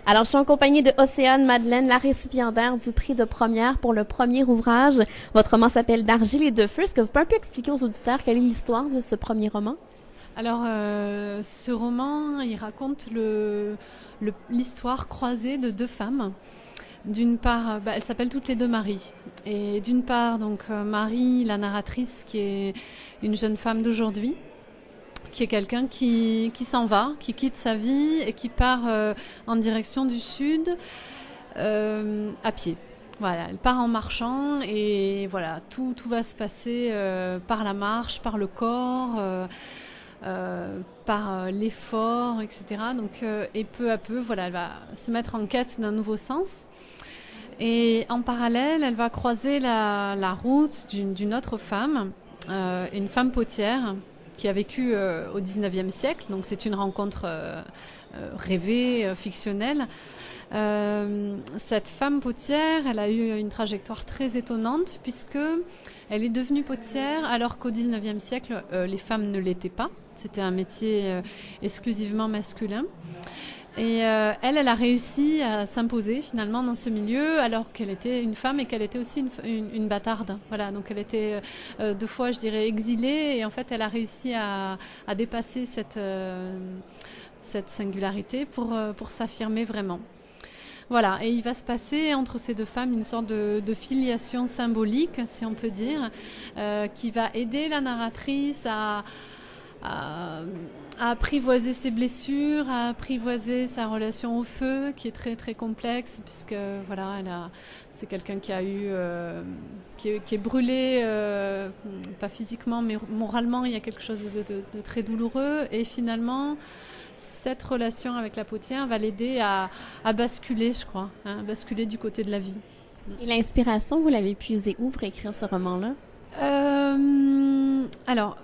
Alors, je suis en compagnie de Océane Madeleine, la récipiendaire du prix de première pour le premier ouvrage. Votre roman s'appelle D'argile et de feu. Est-ce que vous pouvez un peu expliquer aux auditeurs quelle est l'histoire de ce premier roman? Alors, ce roman, il raconte l'histoire croisée de deux femmes. D'une part, elles s'appellent toutes les deux Marie. Et d'une part, donc Marie, la narratrice, qui est une jeune femme d'aujourd'hui, qui est quelqu'un qui s'en va, qui quitte sa vie et qui part en direction du sud à pied. Voilà, elle part en marchant et voilà, tout va se passer par la marche, par le corps. Par l'effort, etc. Donc, et peu à peu, voilà, elle va se mettre en quête d'un nouveau sens. Et en parallèle, elle va croiser la route d'une autre femme, une femme potière qui a vécu au 19e siècle. Donc c'est une rencontre rêvée, fictionnelle. Cette femme potière, elle a eu une trajectoire très étonnante puisque elle est devenue potière alors qu'au 19e siècle, les femmes ne l'étaient pas. C'était un métier exclusivement masculin. Et elle a réussi à s'imposer finalement dans ce milieu alors qu'elle était une femme et qu'elle était aussi une bâtarde. Voilà, donc elle était deux fois, je dirais, exilée et en fait elle a réussi à dépasser cette singularité pour s'affirmer vraiment. Voilà, et il va se passer entre ces deux femmes une sorte de filiation symbolique, si on peut dire, qui va aider la narratrice à apprivoiser ses blessures, à apprivoiser sa relation au feu, qui est très très complexe, puisque voilà, c'est quelqu'un qui a eu, qui est brûlé, pas physiquement, mais moralement, il y a quelque chose de très douloureux, et finalement, cette relation avec la potière va l'aider à basculer, je crois, basculer du côté de la vie. Et l'inspiration, vous l'avez puisée où pour écrire ce roman-là? Alors,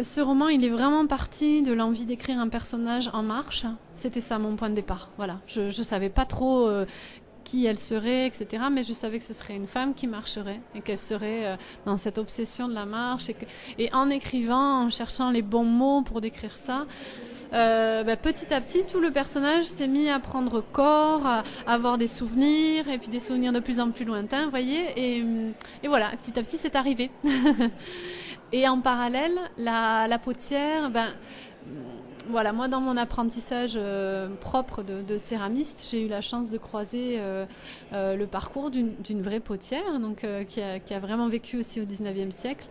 ce roman, il est vraiment parti de l'envie d'écrire un personnage en marche. C'était ça mon point de départ. Voilà, je savais pas trop qui elle serait, etc. Mais je savais que ce serait une femme qui marcherait et qu'elle serait dans cette obsession de la marche. Et en écrivant, en cherchant les bons mots pour décrire ça, petit à petit, tout le personnage s'est mis à prendre corps, à avoir des souvenirs, et puis des souvenirs de plus en plus lointains, vous voyez. Et voilà, petit à petit, c'est arrivé. Et en parallèle, la potière, voilà, moi dans mon apprentissage propre de céramiste, j'ai eu la chance de croiser le parcours d'une vraie potière, donc qui a vraiment vécu aussi au 19e siècle.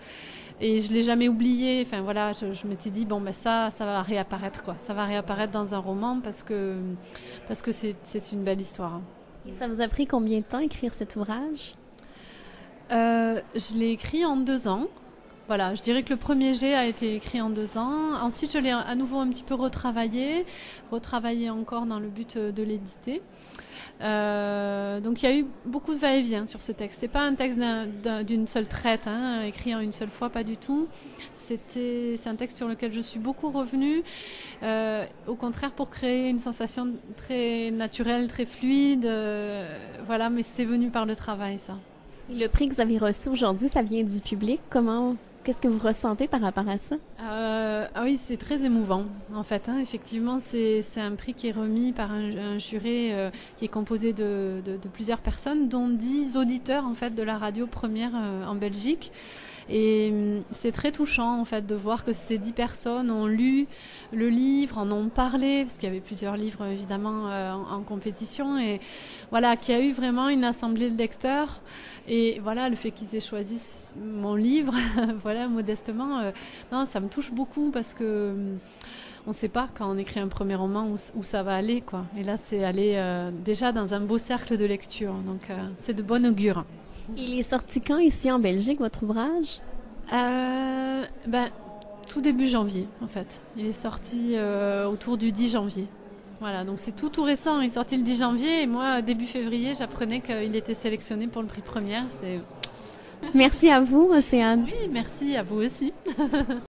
Et je l'ai jamais oublié. Enfin voilà, je m'étais dit ça va réapparaître quoi. Ça va réapparaître dans un roman parce que c'est une belle histoire. Et ça vous a pris combien de temps écrire cet ouvrage? Je l'ai écrit en 2 ans. Voilà, je dirais que le premier jet a été écrit en 2 ans. Ensuite, je l'ai à nouveau un petit peu retravaillé encore dans le but de l'éditer. Donc il y a eu beaucoup de va-et-vient sur ce texte. C'est pas un texte d'une seule traite, écrit en une seule fois, pas du tout. C'est un texte sur lequel je suis beaucoup revenue, au contraire pour créer une sensation très naturelle, très fluide. Voilà, mais c'est venu par le travail, ça. Et le prix que vous avez reçu aujourd'hui, ça vient du public. Qu'est-ce que vous ressentez par rapport à ça? Oui, c'est très émouvant, en fait. Effectivement, c'est un prix qui est remis par un jury qui est composé de plusieurs personnes, dont 10 auditeurs, en fait, de la radio première en Belgique. Et c'est très touchant, en fait, de voir que ces 10 personnes ont lu le livre, en ont parlé, parce qu'il y avait plusieurs livres, évidemment, en compétition. Et voilà, qu'il y a eu vraiment une assemblée de lecteurs. Et voilà, le fait qu'ils aient choisi mon livre, voilà, modestement, non, ça me touche beaucoup parce que on ne sait pas quand on écrit un premier roman où ça va aller, quoi. Et là, c'est aller déjà dans un beau cercle de lecture. Donc, c'est de bon augure. Il est sorti quand ici en Belgique, votre ouvrage? Tout début janvier, en fait. Il est sorti autour du 10 janvier. Voilà, donc c'est tout récent. Il est sorti le 10 janvier et moi, début février, j'apprenais qu'il était sélectionné pour le prix première. Merci à vous, Océane. Oui, merci à vous aussi.